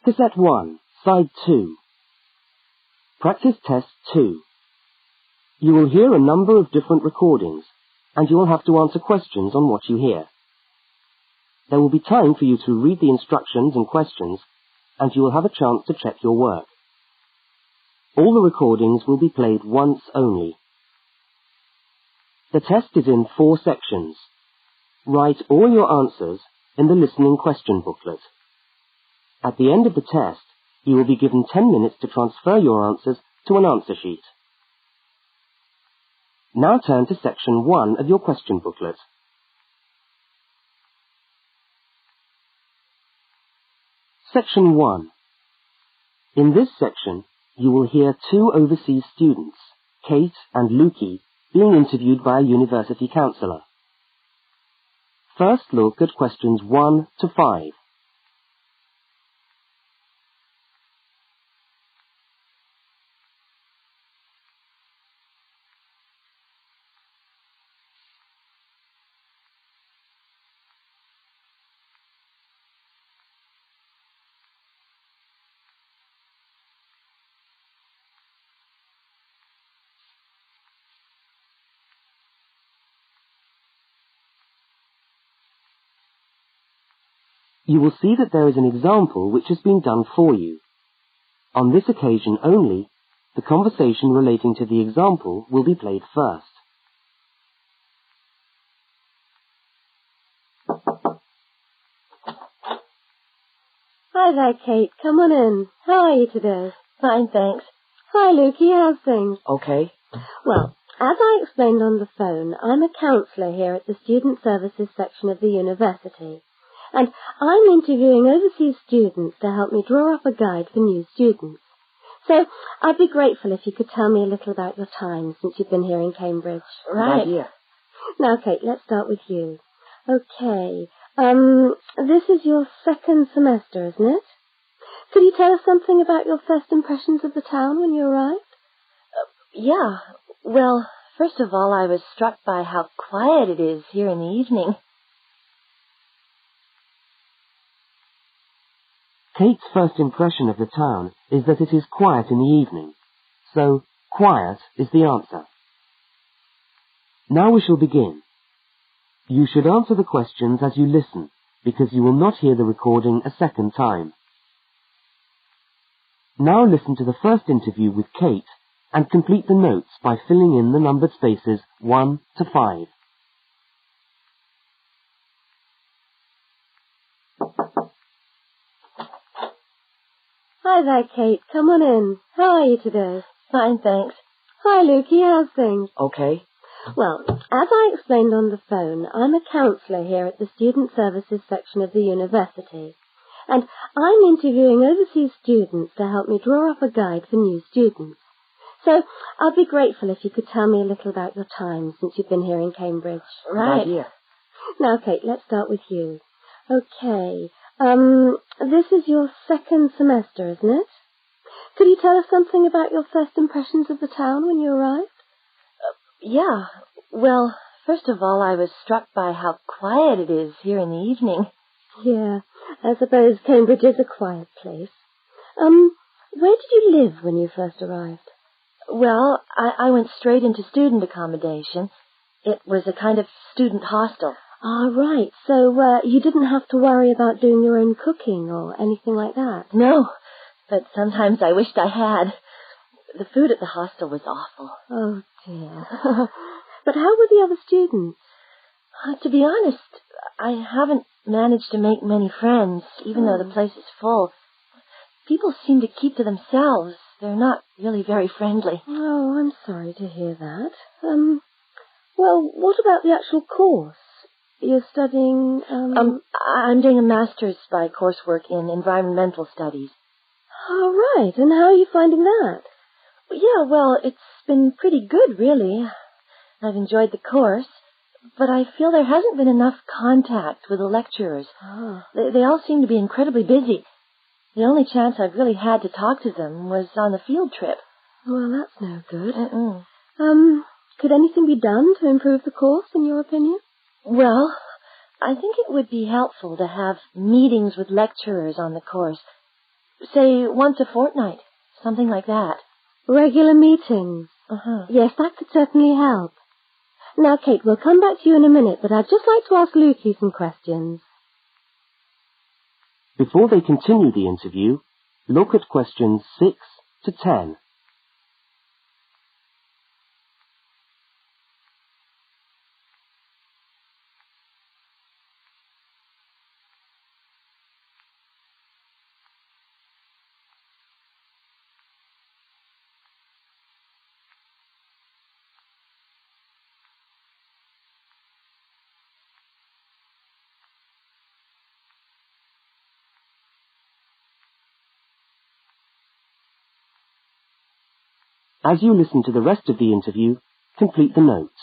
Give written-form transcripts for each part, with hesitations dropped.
Cassette 1, Side 2. Practice Test 2. You will hear a number of different recordings, and you will have to answer questions on what you hear. There will be time for you to read the instructions and questions, and you will have a chance to check your work. All the recordings will be played once only. The test is in 4 sections. Write all your answers in the listening question booklet. At the end of the test, you will be given 10 minutes to transfer your answers to an answer sheet. Now turn to section 1 of your question booklet. Section 1. In this section, you will hear 2 overseas students, Kate and Lukey, being interviewed by a university counsellor. First look at questions 1 to 5. You will see that there is an example which has been done for you. On this occasion only, the conversation relating to the example will be played first. Hi there, Kate. Come on in. How are you today? Fine, thanks. Hi, Lukey. How's things? Okay. Well, as I explained on the phone, I'm a counsellor here at the Student Services section of the university. And I'm interviewing overseas students to help me draw up a guide for new students. So I'd be grateful if you could tell me a little about your time since you've been here in Cambridge. Right. Good idea. Now, Kate, let's start with you. Okay. This is your 2nd semester, isn't it? Could you tell us something about your first impressions of the town when you arrived? Yeah. Well, first of all, I was struck by how quiet it is here in the evening. Kate's first impression of the town is that it is quiet in the evening, so quiet is the answer. Now we shall begin. You should answer the questions as you listen, because you will not hear the recording a second time. Now listen to the first interview with Kate and complete the notes by filling in the numbered spaces 1 to 5. Hi there, Kate. Come on in. How are you today? Fine, thanks. Hi, Lukey. How's things? Okay. Well, as I explained on the phone, I'm a counsellor here at the Student Services section of the university. And I'm interviewing overseas students to help me draw up a guide for new students. So I'd be grateful if you could tell me a little about your time since you've been here in Cambridge. Right. Good idea. Now, Kate, let's start with you. Okay. This is your 2nd semester, isn't it? Could you tell us something about your first impressions of the town when you arrived? Yeah. Well, first of all, I was struck by how quiet it is here in the evening. Yeah, I suppose Cambridge is a quiet place. Where did you live when you first arrived? Well, I went straight into student accommodation. It was a kind of student hostel. Ah, right. So, you didn't have to worry about doing your own cooking or anything like that? No, but sometimes I wished I had. The food at the hostel was awful. Oh, dear. But how were the other students? To be honest, I haven't managed to make many friends, even though the place is full. People seem to keep to themselves. They're not really very friendly. Oh, I'm sorry to hear that. Well, what about the actual course? You're studying, I'm doing a master's by coursework in environmental studies. Oh, right. And how are you finding that? Yeah, well, it's been pretty good, really. I've enjoyed the course, but I feel there hasn't been enough contact with the lecturers. Oh. They all seem to be incredibly busy. The only chance I've really had to talk to them was on the field trip. Well, that's no good. Mm-mm. Could anything be done to improve the course, in your opinion? Well, I think it would be helpful to have meetings with lecturers on the course. Say once a fortnight, something like that. Regular meetings. Yes, that could certainly help. Now, Kate, we'll come back to you in a minute, but I'd just like to ask Lukey some questions. Before they continue the interview, look at questions 6 to 10. As you listen to the rest of the interview, complete the notes.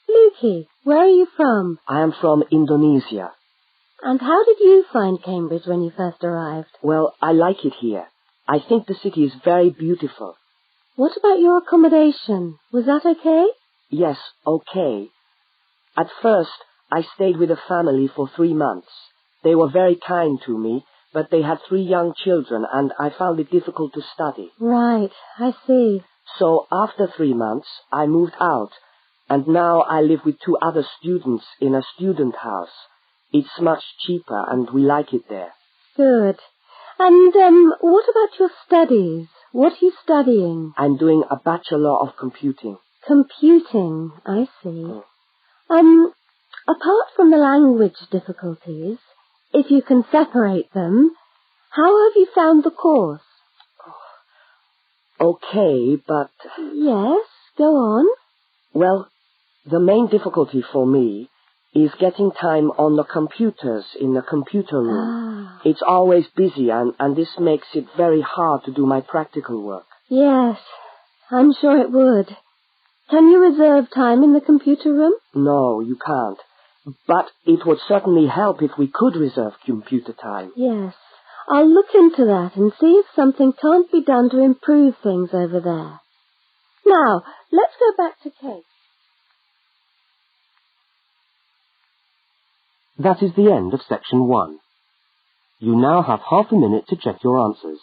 Lukey, where are you from? I am from Indonesia. And how did you find Cambridge when you first arrived? Well, I like it here. I think the city is very beautiful. What about your accommodation? Was that okay? Yes, okay. At first, I stayed with a family for 3 months. They were very kind to me, but they had 3 young children, and I found it difficult to study. Right, I see. So after 3 months, I moved out, and now I live with 2 other students in a student house. It's much cheaper, and we like it there. Good. And what about your studies? What are you studying? I'm doing a Bachelor of Computing. Computing, I see. Apart from the language difficulties, if you can separate them, how have you found the course? Okay, but... Yes, go on. Well, the main difficulty for me is getting time on the computers in the computer room. It's always busy, and this makes it very hard to do my practical work. Yes, I'm sure it would. Can you reserve time in the computer room? No, you can't. But it would certainly help if we could reserve computer time. Yes, I'll look into that and see if something can't be done to improve things over there. Now, let's go back to Kate. That is the end of section 1. You now have half a minute to check your answers.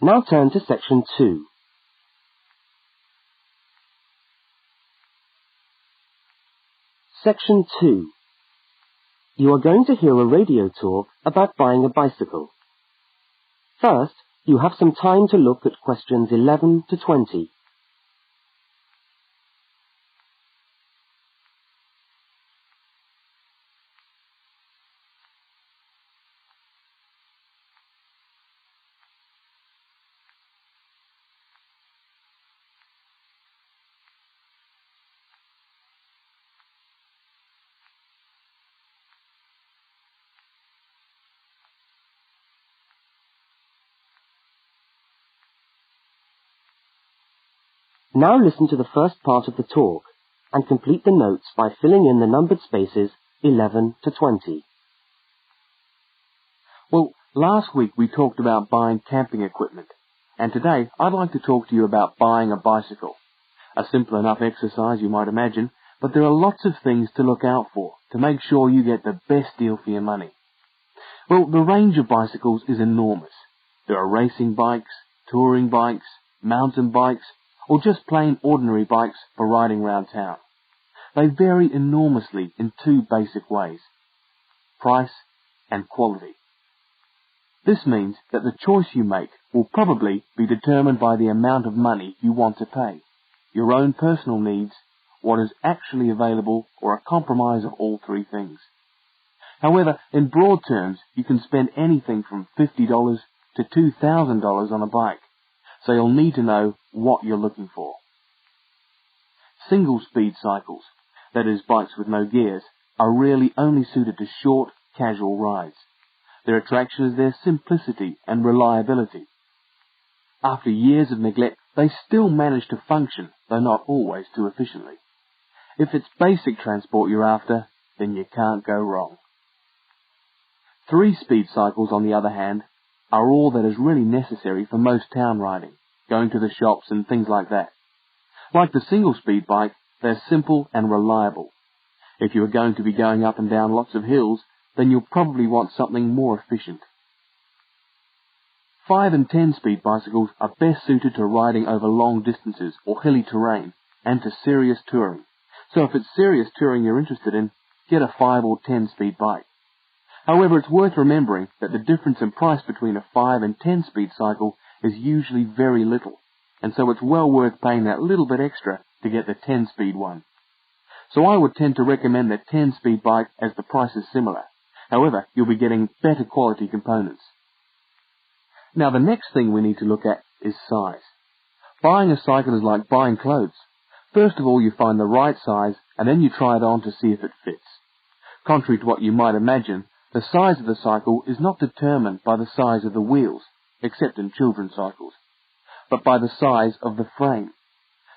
Now turn to section 2. Section 2. You are going to hear a radio talk about buying a bicycle. First, you have some time to look at questions 11 to 20. Now listen to the first part of the talk and complete the notes by filling in the numbered spaces 11 to 20. Well, last week we talked about buying camping equipment, and today I'd like to talk to you about buying a bicycle. A simple enough exercise, you might imagine, but there are lots of things to look out for to make sure you get the best deal for your money. Well, the range of bicycles is enormous. There are racing bikes, touring bikes, mountain bikes, or just plain ordinary bikes for riding round town. They vary enormously in 2 basic ways: price and quality. This means that the choice you make will probably be determined by the amount of money you want to pay, your own personal needs, what is actually available, or a compromise of all 3 things. However, in broad terms, you can spend anything from $50 to $2,000 on a bike, so you'll need to know what you're looking for. Single-speed cycles, that is bikes with no gears, are really only suited to short, casual rides. Their attraction is their simplicity and reliability. After years of neglect, they still manage to function, though not always too efficiently. If it's basic transport you're after, then you can't go wrong. 3-speed cycles, on the other hand, are all that is really necessary for most town riding, going to the shops and things like that. Like the single-speed bike, they're simple and reliable. If you are going to be going up and down lots of hills, then you'll probably want something more efficient. 5- and 10-speed bicycles are best suited to riding over long distances or hilly terrain and to serious touring. So if it's serious touring you're interested in, get a 5- or 10-speed bike. However, it's worth remembering that the difference in price between a 5- and 10-speed cycle is usually very little, and so it's well worth paying that little bit extra to get the 10-speed one. So I would tend to recommend the 10-speed bike as the price is similar. However, you'll be getting better quality components. Now the next thing we need to look at is size. Buying a cycle is like buying clothes. First of all, you find the right size, and then you try it on to see if it fits. Contrary to what you might imagine, the size of the cycle is not determined by the size of the wheels, except in children's cycles, but by the size of the frame.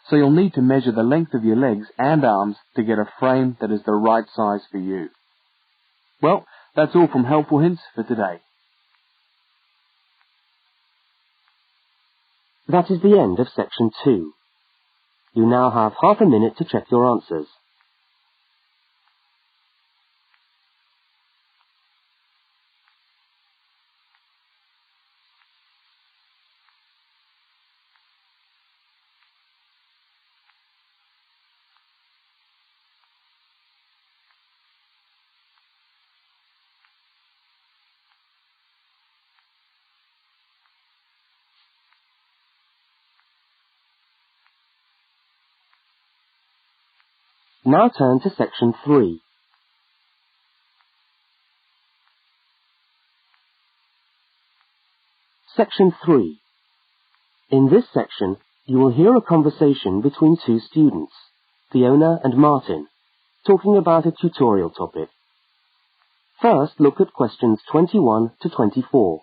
So you'll need to measure the length of your legs and arms to get a frame that is the right size for you. Well, that's all from Helpful Hints for today. That is the end of section 2. You now have half a minute to check your answers. Now turn to section 3. Section 3. In this section, you will hear a conversation between two students, Fiona and Martin, talking about a tutorial topic. First, look at questions 21 to 24.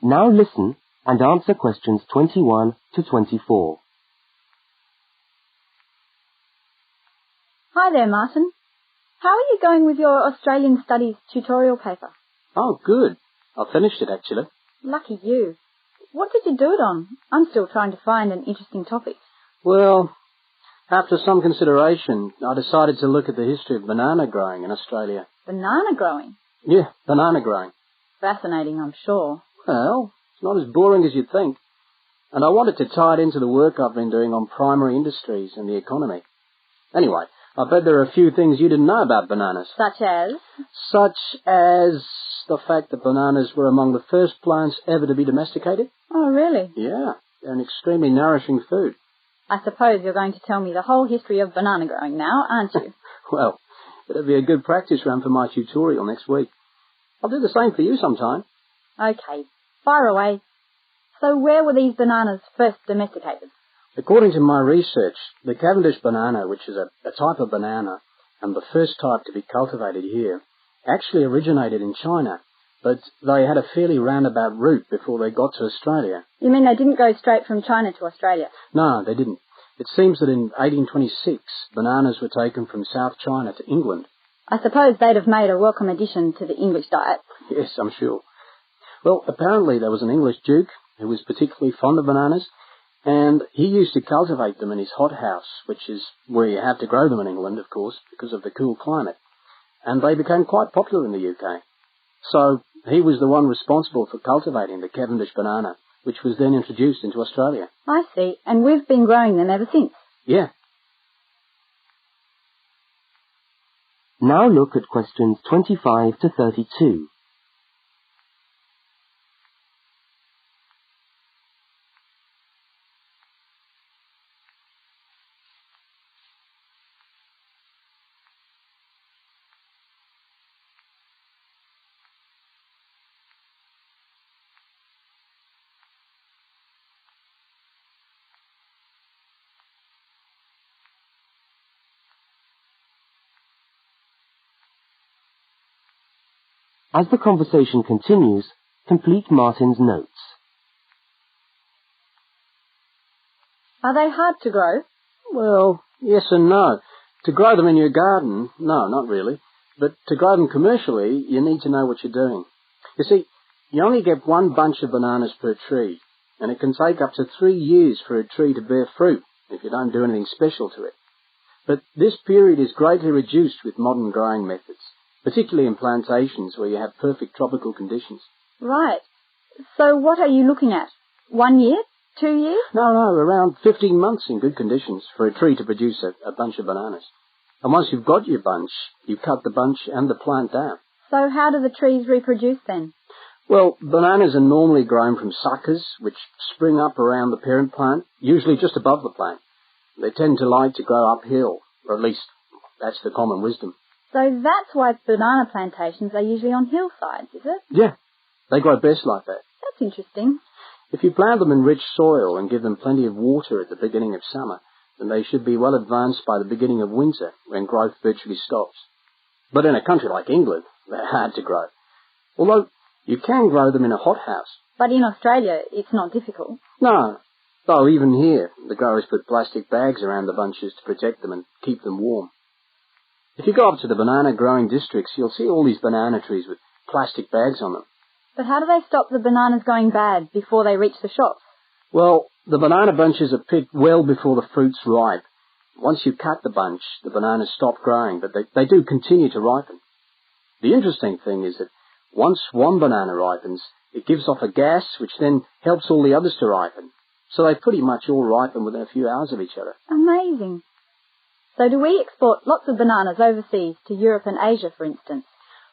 Now listen and answer questions 21 to 24. Hi there, Martin. How are you going with your Australian Studies tutorial paper? Oh, good. I finished it, actually. Lucky you. What did you do it on? I'm still trying to find an interesting topic. Well, after some consideration, I decided to look at the history of banana growing in Australia. Banana growing? Yeah, banana growing. Fascinating, I'm sure. Well, it's not as boring as you'd think. And I wanted to tie it into the work I've been doing on primary industries and the economy. Anyway, I bet there are a few things you didn't know about bananas. Such as? Such as the fact that bananas were among the first plants ever to be domesticated. Oh, really? Yeah, they're an extremely nourishing food. I suppose you're going to tell me the whole history of banana growing now, aren't you? Well, it'll be a good practice run for my tutorial next week. I'll do the same for you sometime. Okay, fire away. So where were these bananas first domesticated? According to my research, the Cavendish banana, which is a type of banana, and the first type to be cultivated here, actually originated in China, but they had a fairly roundabout route before they got to Australia. You mean they didn't go straight from China to Australia? No, they didn't. It seems that in 1826, bananas were taken from South China to England. I suppose they'd have made a welcome addition to the English diet. Yes, I'm sure. Well, apparently there was an English duke who was particularly fond of bananas, and he used to cultivate them in his hothouse, which is where you have to grow them in England, of course, because of the cool climate. And they became quite popular in the UK. So he was the one responsible for cultivating the Cavendish banana, which was then introduced into Australia. I see, and we've been growing them ever since. Yeah. Now look at questions 25 to 32. As the conversation continues, complete Martin's notes. Are they hard to grow? Well, yes and no. To grow them in your garden, no, not really. But to grow them commercially, you need to know what you're doing. You see, you only get one bunch of bananas per tree, and it can take up to 3 years for a tree to bear fruit if you don't do anything special to it. But this period is greatly reduced with modern growing methods, particularly in plantations where you have perfect tropical conditions. Right. So what are you looking at? 1 year? 2 years? No, around 15 months in good conditions for a tree to produce a bunch of bananas. And once you've got your bunch, you cut the bunch and the plant down. So how do the trees reproduce then? Well, bananas are normally grown from suckers, which spring up around the parent plant, usually just above the plant. They tend to like to grow uphill, or at least that's the common wisdom. So that's why banana plantations are usually on hillsides, is it? Yeah, they grow best like that. That's interesting. If you plant them in rich soil and give them plenty of water at the beginning of summer, then they should be well advanced by the beginning of winter, when growth virtually stops. But in a country like England, they're hard to grow. Although you can grow them in a hothouse. But in Australia, it's not difficult. No, though even here, the growers put plastic bags around the bunches to protect them and keep them warm. If you go up to the banana growing districts, you'll see all these banana trees with plastic bags on them. But how do they stop the bananas going bad before they reach the shops? Well, the banana bunches are picked well before the fruit's ripe. Once you cut the bunch, the bananas stop growing, but they do continue to ripen. The interesting thing is that once one banana ripens, it gives off a gas which then helps all the others to ripen. So they pretty much all ripen within a few hours of each other. Amazing. So do we export lots of bananas overseas to Europe and Asia, for instance?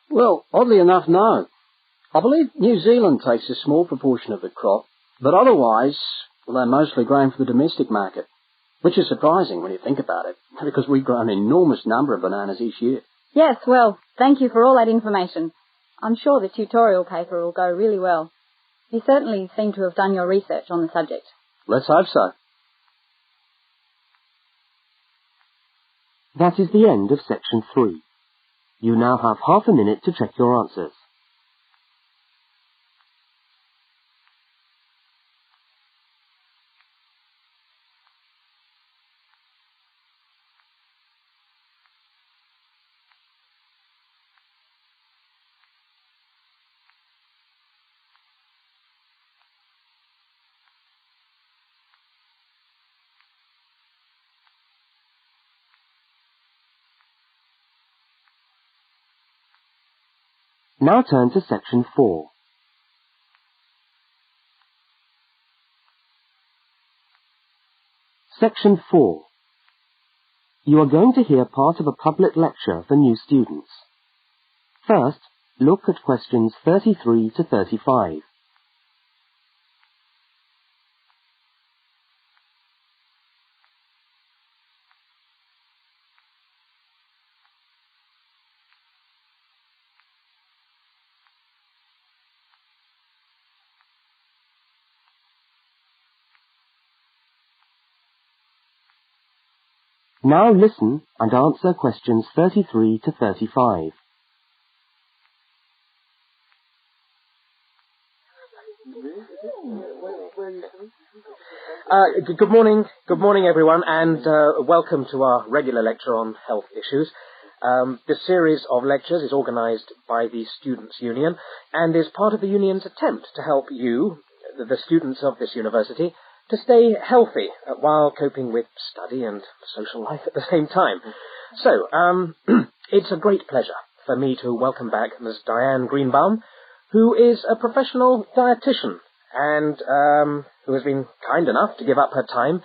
Well, oddly enough, no. I believe New Zealand takes a small proportion of the crop, but otherwise, well, they're mostly grown for the domestic market, which is surprising when you think about it, because we grow an enormous number of bananas each year. Yes, well, thank you for all that information. I'm sure the tutorial paper will go really well. You certainly seem to have done your research on the subject. Let's hope so. That is the end of section 3. You now have half a minute to check your answers. Now turn to section 4. Section 4. You are going to hear part of a public lecture for new students. First, look at questions 33 to 35. Now listen and answer questions 33 to 35. Good morning everyone, and welcome to our regular lecture on health issues. This series of lectures is organised by the Students' Union and is part of the Union's attempt to help you, the students of this university, to stay healthy while coping with study and social life at the same time. So, it's a great pleasure for me to welcome back Ms. Diane Greenbaum, who is a professional dietitian and who has been kind enough to give up her time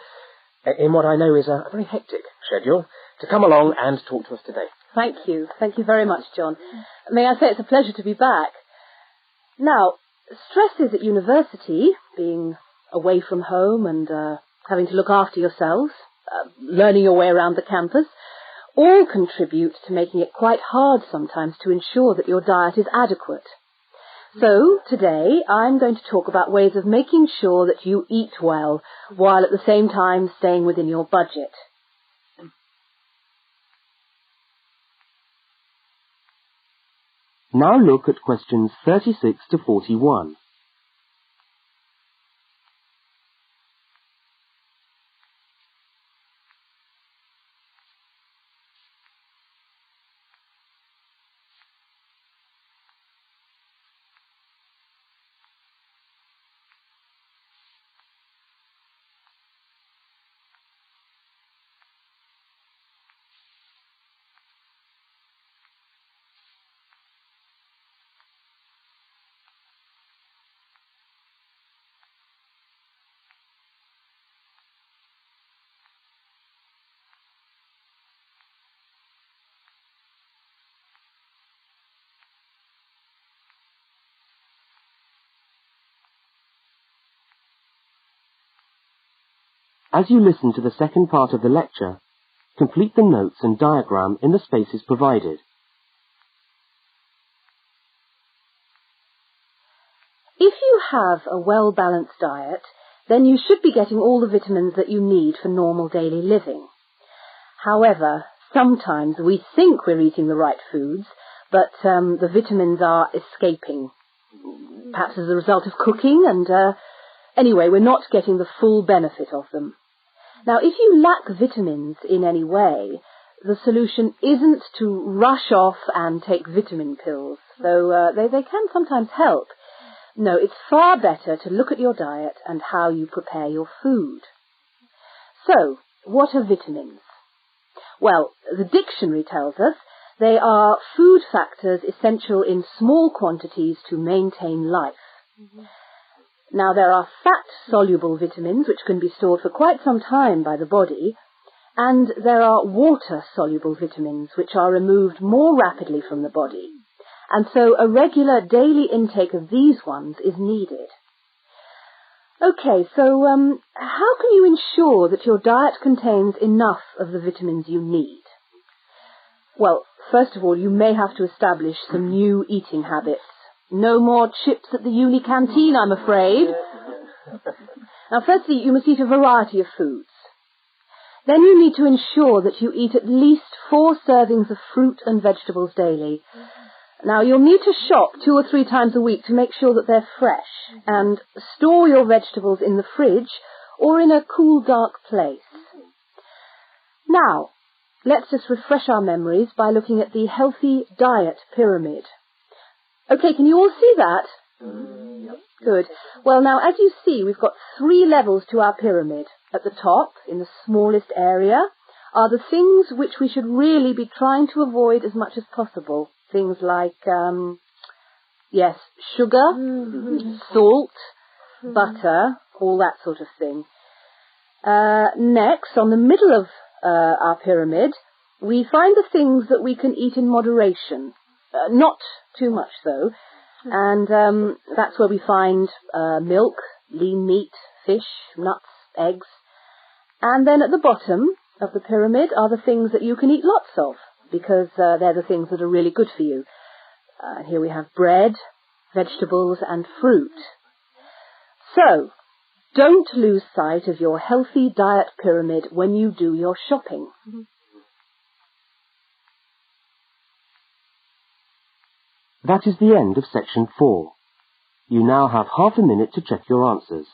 in what I know is a very hectic schedule to come along and talk to us today. Thank you. Thank you very much, John. May I say it's a pleasure to be back. Now, stresses at university, being away from home and having to look after yourselves, learning your way around the campus, all contribute to making it quite hard sometimes to ensure that your diet is adequate. So, today, I'm going to talk about ways of making sure that you eat well, while at the same time staying within your budget. Now look at questions 36 to 41. As you listen to the second part of the lecture, complete the notes and diagram in the spaces provided. If you have a well-balanced diet, then you should be getting all the vitamins that you need for normal daily living. However, sometimes we think we're eating the right foods, but the vitamins are escaping, perhaps as a result of cooking, and anyway, we're not getting the full benefit of them. Now, if you lack vitamins in any way, the solution isn't to rush off and take vitamin pills, though they can sometimes help. No, it's far better to look at your diet and how you prepare your food. So, what are vitamins? Well, the dictionary tells us they are food factors essential in small quantities to maintain life. Now, there are fat-soluble vitamins which can be stored for quite some time by the body, and there are water-soluble vitamins which are removed more rapidly from the body, and so a regular daily intake of these ones is needed. Okay, so how can you ensure that your diet contains enough of the vitamins you need? Well, first of all, you may have to establish some new eating habits. No more chips at the uni canteen, I'm afraid. Now, firstly, you must eat a variety of foods. Then you need to ensure that you eat at least 4 servings of fruit and vegetables daily. Now, you'll need to shop 2 or 3 times a week to make sure that they're fresh, and store your vegetables in the fridge or in a cool, dark place. Now, let's just refresh our memories by looking at the healthy diet pyramid. Okay, can you all see that? Good. Well, now, as you see, we've got 3 levels to our pyramid. At the top, in the smallest area, are the things which we should really be trying to avoid as much as possible. Things like, sugar, salt, butter, all that sort of thing. Next, on the middle of our pyramid, we find the things that we can eat in moderation. Not too much, though. And that's where we find milk, lean meat, fish, nuts, eggs. And then at the bottom of the pyramid are the things that you can eat lots of, because they're the things that are really good for you. Here we have bread, vegetables, and fruit. So, don't lose sight of your healthy diet pyramid when you do your shopping. That is the end of section 4. You now have half a minute to check your answers.